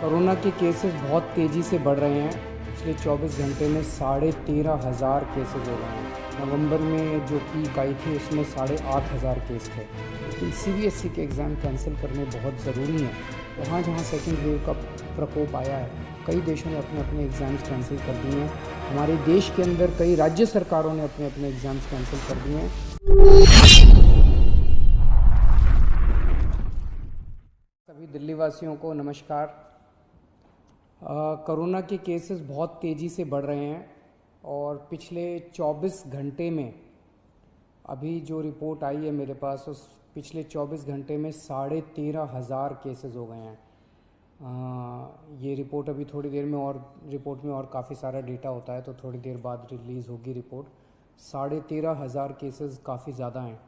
Corona के cases बहुत तेज़ी से बढ़ रहे हैं। पिछले 24 घंटे में 13,500 केसेस हो गए हैं। नवंबर में जो पीक आई थी उसमें 8,500 केस थे। लेकिन सीबीएसई के एग्ज़ाम कैंसिल करने बहुत ज़रूरी हैं। वहाँ जहाँ सेकेंड वेव का प्रकोप आया है, कई देशों ने अपने अपने एग्ज़ाम्स कैंसिल कर दिए हैं। हमारे देश के अंदर कई राज्य सरकारों ने अपने अपने एग्ज़ाम्स कैंसिल कर दिए हैं। सभी दिल्ली वासियों को नमस्कार। कोरोना के केसेस बहुत तेज़ी से बढ़ रहे हैं और पिछले 24 घंटे में अभी जो रिपोर्ट आई है मेरे पास, उस पिछले 24 घंटे में 13,500 केसेस हो गए हैं। ये रिपोर्ट अभी थोड़ी देर में, और रिपोर्ट में और काफ़ी सारा डेटा होता है तो थोड़ी देर बाद रिलीज़ होगी रिपोर्ट। 13,500 केसेस काफ़ी ज़्यादा हैं।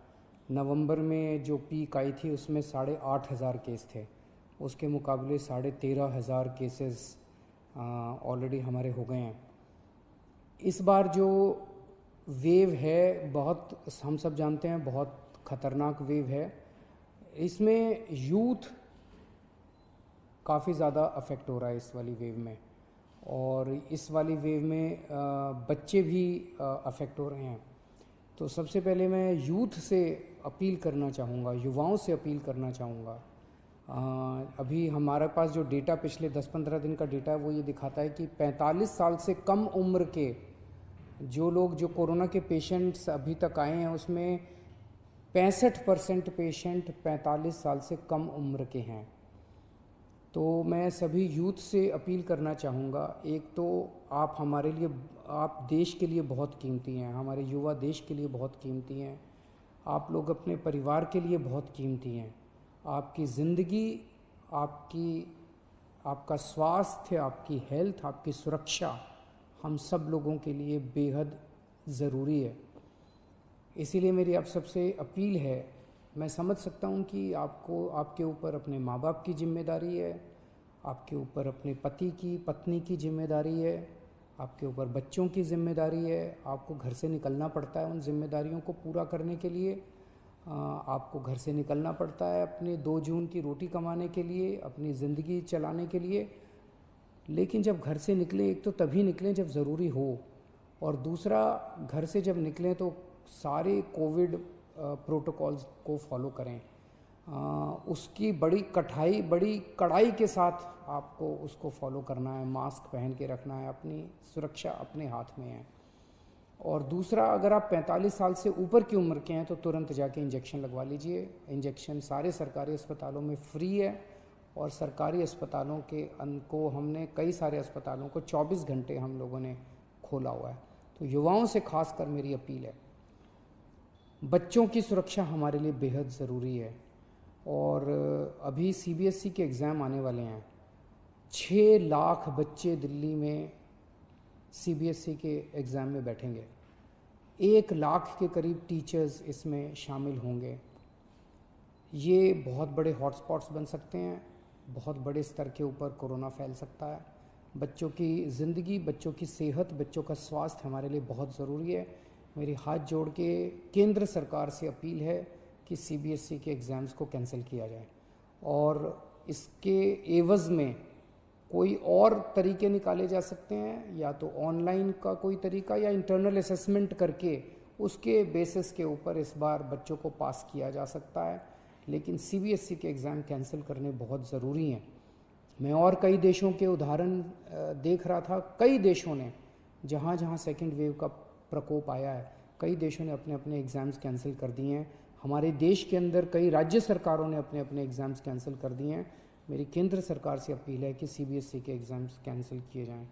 नवंबर में जो पीक आई थी उसमें 8,500 केस थे। उसके मुकाबले 13,500 केसेस ऑलरेडी हमारे हो गए हैं। इस बार जो वेव है, बहुत, हम सब जानते हैं, बहुत ख़तरनाक वेव है। इसमें यूथ काफ़ी ज़्यादा अफेक्ट हो रहा है इस वाली वेव में, और इस वाली वेव में बच्चे भी अफेक्ट हो रहे हैं। तो सबसे पहले मैं यूथ से अपील करना चाहूँगा, युवाओं से अपील करना चाहूँगा। अभी हमारे पास जो डेटा पिछले 10-15 दिन का डेटा है वो ये दिखाता है कि 45 साल से कम उम्र के जो लोग, जो कोरोना के पेशेंट्स अभी तक आए हैं, उसमें 65% पेशेंट 45 साल से कम उम्र के हैं। तो मैं सभी यूथ से अपील करना चाहूँगा, एक तो आप हमारे लिए, आप देश के लिए बहुत कीमती हैं, हमारे युवा देश के लिए बहुत कीमती हैं, आप लोग अपने परिवार के लिए बहुत कीमती हैं। आपकी ज़िंदगी, आपका स्वास्थ्य, आपकी हेल्थ, आपकी सुरक्षा हम सब लोगों के लिए बेहद ज़रूरी है। इसीलिए मेरी आप सबसे अपील है, मैं समझ सकता हूँ कि आपके ऊपर अपने माँ बाप की जिम्मेदारी है, आपके ऊपर अपने पति की, पत्नी की जिम्मेदारी है, आपके ऊपर बच्चों की जिम्मेदारी है, आपको घर से निकलना पड़ता है उन जिम्मेदारियों को पूरा करने के लिए। आपको घर से निकलना पड़ता है अपने 2 जून की रोटी कमाने के लिए, अपनी ज़िंदगी चलाने के लिए। लेकिन जब घर से निकलें, एक तो तभी निकलें जब ज़रूरी हो, और दूसरा, घर से जब निकलें तो सारे कोविड प्रोटोकॉल्स को फॉलो करें। उसकी बड़ी कड़ाई के साथ आपको उसको फॉलो करना है। मास्क पहन के रखना है, अपनी सुरक्षा अपने हाथ में है। और दूसरा, अगर आप 45 साल से ऊपर की उम्र के हैं तो तुरंत जाके इंजेक्शन लगवा लीजिए। इंजेक्शन सारे सरकारी अस्पतालों में फ्री है, और सरकारी अस्पतालों को हमने, कई सारे अस्पतालों को 24 घंटे हम लोगों ने खोला हुआ है। तो युवाओं से खासकर मेरी अपील है, बच्चों की सुरक्षा हमारे लिए बेहद ज़रूरी है। और अभी सीबीएसई के एग्ज़ाम आने वाले हैं। 6 लाख बच्चे दिल्ली में सीबीएसई के एग्ज़ाम में बैठेंगे। 1 लाख के करीब टीचर्स इसमें शामिल होंगे। ये बहुत बड़े हॉटस्पॉट्स बन सकते हैं, बहुत बड़े स्तर के ऊपर कोरोना फैल सकता है। बच्चों की ज़िंदगी, बच्चों की सेहत, बच्चों का स्वास्थ्य हमारे लिए बहुत ज़रूरी है। मेरी हाथ जोड़ के केंद्र सरकार से अपील है कि सीबीएसई के एग्ज़ाम्स को कैंसिल किया जाए, और इसके एवज़ में कोई और तरीके निकाले जा सकते हैं, या तो ऑनलाइन का कोई तरीका, या इंटरनल असेसमेंट करके उसके बेसिस के ऊपर इस बार बच्चों को पास किया जा सकता है। लेकिन सीबीएसई के एग्ज़ाम कैंसिल करने बहुत ज़रूरी हैं। मैं और कई देशों के उदाहरण देख रहा था। कई देशों ने, जहाँ जहाँ सेकेंड वेव का प्रकोप आया है, कई देशों ने अपने अपने एग्ज़ाम्स कैंसिल कर दिए हैं। हमारे देश के अंदर कई राज्य सरकारों ने अपने अपने एग्ज़ाम्स कैंसिल कर दिए हैं। मेरी केंद्र सरकार से अपील है कि सीबीएसई के एग्ज़ाम्स कैंसिल किए जाएं।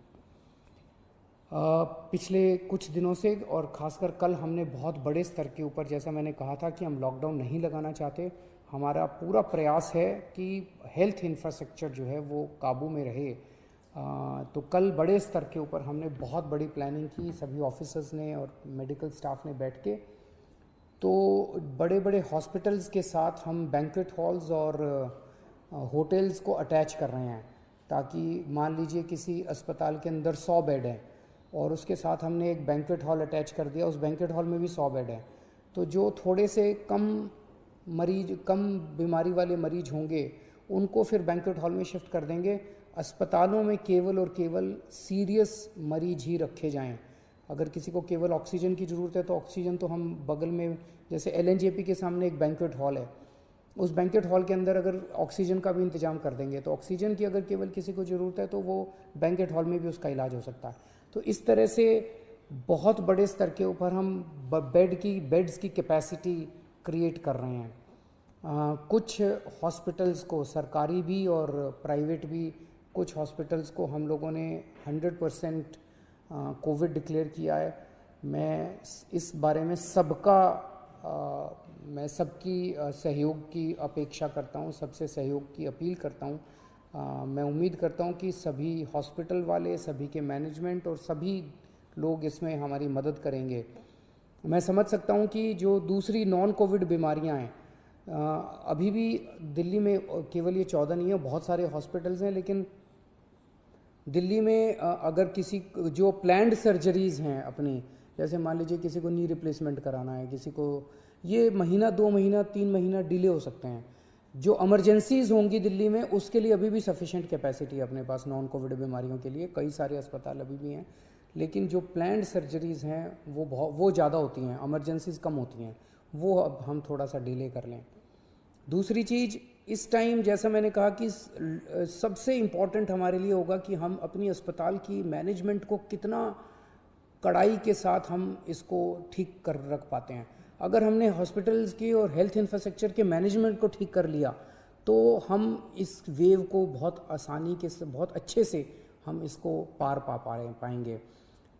पिछले कुछ दिनों से, और ख़ासकर कल, हमने बहुत बड़े स्तर के ऊपर, जैसा मैंने कहा था कि हम लॉकडाउन नहीं लगाना चाहते, हमारा पूरा प्रयास है कि हेल्थ इंफ्रास्ट्रक्चर जो है वो काबू में रहे। तो कल बड़े स्तर के ऊपर हमने बहुत बड़ी प्लानिंग की, सभी ऑफिसर्स ने और मेडिकल स्टाफ ने बैठ के। तो बड़े बड़े हॉस्पिटल्स के साथ हम बैंक्वेट हॉल्स और होटल्स को अटैच कर रहे हैं, ताकि मान लीजिए किसी अस्पताल के अंदर 100 बेड हैं और उसके साथ हमने एक बैंक्वेट हॉल अटैच कर दिया, उस बैंक्वेट हॉल में भी 100 बेड हैं। तो जो थोड़े से कम बीमारी वाले मरीज होंगे उनको फिर बैंक्वेट हॉल में शिफ्ट कर देंगे, अस्पतालों में केवल और केवल सीरियस मरीज ही रखे जाएं। अगर किसी को केवल ऑक्सीजन की ज़रूरत है तो ऑक्सीजन तो हम बगल में, जैसे LNJP के सामने एक बैंक्वेट हॉल है, उस बैंक्वेट हॉल के अंदर अगर ऑक्सीजन का भी इंतजाम कर देंगे तो ऑक्सीजन की अगर केवल किसी को ज़रूरत है तो वो बैंक्वेट हॉल में भी उसका इलाज हो सकता है। तो इस तरह से बहुत बड़े स्तर के ऊपर हम बेड्स की कैपेसिटी क्रिएट कर रहे हैं। कुछ हॉस्पिटल्स को, सरकारी भी और प्राइवेट भी, कुछ हॉस्पिटल्स को हम लोगों ने 100% कोविड डिक्लेयर किया है। मैं इस बारे में मैं सबकी सहयोग की अपेक्षा करता हूँ, सबसे सहयोग की अपील करता हूँ। मैं उम्मीद करता हूँ कि सभी हॉस्पिटल वाले, सभी के मैनेजमेंट और सभी लोग इसमें हमारी मदद करेंगे। मैं समझ सकता हूँ कि जो दूसरी नॉन कोविड बीमारियाँ हैं, अभी भी दिल्ली में केवल ये 14 नहीं है, बहुत सारे हॉस्पिटल्स हैं, लेकिन दिल्ली में अगर किसी जो प्लान्ड सर्जरीज़ हैं अपनी, जैसे मान लीजिए किसी को नी रिप्लेसमेंट कराना है, किसी को, ये महीना, 2 महीना, 3 महीना डिले हो सकते हैं। जो इमरजेंसीज़ होंगी दिल्ली में, उसके लिए अभी भी सफिशेंट कैपेसिटी है अपने पास नॉन कोविड बीमारियों के लिए, कई सारे अस्पताल अभी भी हैं। लेकिन जो प्लान्ड सर्जरीज़ हैं वो ज़्यादा होती हैं, इमरजेंसीज़ कम होती हैं, वो अब हम थोड़ा सा डिले कर लें। दूसरी चीज़, इस टाइम जैसा मैंने कहा कि सबसे इम्पॉर्टेंट हमारे लिए होगा कि हम अपनी अस्पताल की मैनेजमेंट को कितना कड़ाई के साथ हम इसको ठीक कर रख पाते हैं। अगर हमने हॉस्पिटल्स की और हेल्थ इंफ्रास्ट्रक्चर के मैनेजमेंट को ठीक कर लिया तो हम इस वेव को बहुत आसानी के से, बहुत अच्छे से हम इसको पार पाएंगे।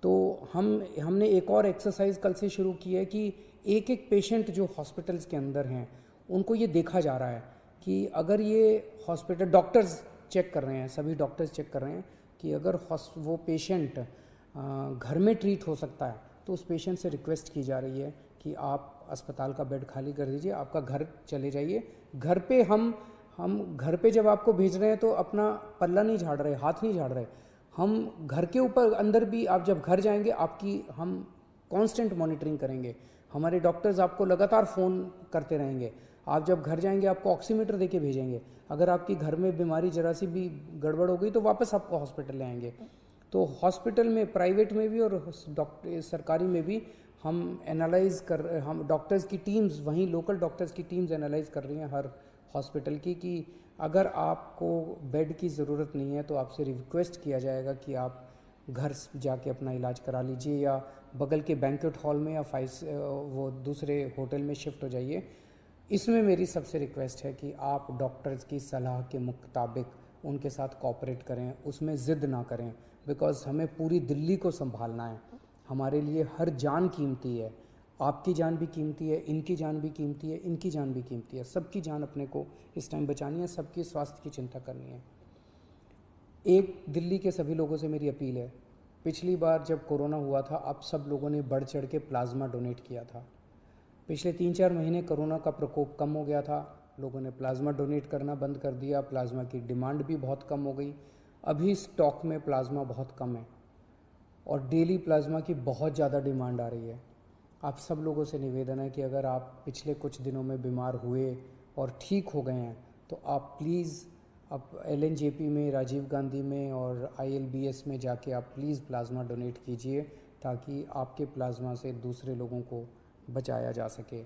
तो हमने एक और एक्सरसाइज कल से शुरू की है कि एक एक पेशेंट जो हॉस्पिटल्स के अंदर हैं उनको ये देखा जा रहा है कि अगर ये हॉस्पिटल, डॉक्टर्स चेक कर रहे हैं, सभी डॉक्टर्स चेक कर रहे हैं कि अगर वो पेशेंट घर में ट्रीट हो सकता है तो उस पेशेंट से रिक्वेस्ट की जा रही है कि आप अस्पताल का बेड खाली कर दीजिए, आपका घर चले जाइए। घर पे हम घर पे जब आपको भेज रहे हैं तो अपना पल्ला नहीं झाड़ रहे, हाथ नहीं झाड़ रहे, हम घर के ऊपर अंदर भी, आप जब घर जाएंगे आपकी हम कांस्टेंट मॉनिटरिंग करेंगे, हमारे डॉक्टर्स आपको लगातार फ़ोन करते रहेंगे। आप जब घर जाएंगे आपको ऑक्सीमीटर देके भेजेंगे, अगर आपकी घर में बीमारी जरा सी भी गड़बड़ हो गई तो वापस आपको हॉस्पिटल ले आएंगे। तो हॉस्पिटल में, प्राइवेट में भी और सरकारी में भी हम डॉक्टर्स की टीम्स, वहीं लोकल डॉक्टर्स की टीम्स एनालाइज कर रही हैं हर हॉस्पिटल की, कि अगर आपको बेड की ज़रूरत नहीं है तो आपसे रिक्वेस्ट किया जाएगा कि आप घर जाके अपना इलाज करा लीजिए या बगल के बैंक्वेट हॉल में या वो दूसरे होटल में शिफ्ट हो जाइए। इसमें मेरी सबसे रिक्वेस्ट है कि आप डॉक्टर्स की सलाह के मुताबिक उनके साथ कोऑपरेट करें, उसमें ज़िद ना करें, बिकॉज़ हमें पूरी दिल्ली को संभालना है। हमारे लिए हर जान कीमती है, आपकी जान भी कीमती है, इनकी जान भी कीमती है, इनकी जान भी कीमती है, सबकी जान अपने को इस टाइम बचानी है, सबकी स्वास्थ्य की चिंता करनी है। एक दिल्ली के सभी लोगों से मेरी अपील है, पिछली बार जब कोरोना हुआ था आप सब लोगों ने बढ़ चढ़ के प्लाज्मा डोनेट किया था। पिछले 3-4 महीने कोरोना का प्रकोप कम हो गया था, लोगों ने प्लाज्मा डोनेट करना बंद कर दिया, प्लाज्मा की डिमांड भी बहुत कम हो गई। अभी स्टॉक में प्लाज्मा बहुत कम है और डेली प्लाज्मा की बहुत ज़्यादा डिमांड आ रही है। आप सब लोगों से निवेदन है कि अगर आप पिछले कुछ दिनों में बीमार हुए और ठीक हो गए हैं तो आप प्लीज़ अब LNJP में, राजीव गांधी में और ILBS में जाके आप प्लीज़ प्लाज्मा डोनेट कीजिए ताकि आपके प्लाज्मा से दूसरे लोगों को बचाया जा सके।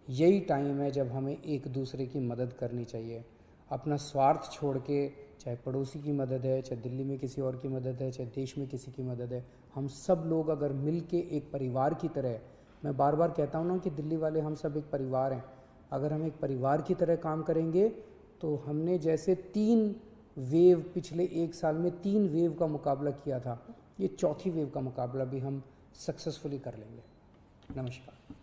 यही टाइम है जब हमें एक दूसरे की मदद करनी चाहिए। अपना स्वार्थ छोड़ के, चाहे पड़ोसी की मदद है, चाहे दिल्ली में किसी और की मदद है, चाहे देश में किसी की मदद है, हम सब लोग अगर मिल के एक परिवार की तरह, मैं बार बार कहता हूँ ना कि दिल्ली वाले हम सब एक परिवार हैं, अगर हम एक परिवार की तरह काम करेंगे तो हमने जैसे 3 वेव, पिछले 1 साल में 3 वेव का मुकाबला किया था, ये चौथी वेव का मुकाबला भी हम सक्सेसफुली कर लेंगे। नमस्कार।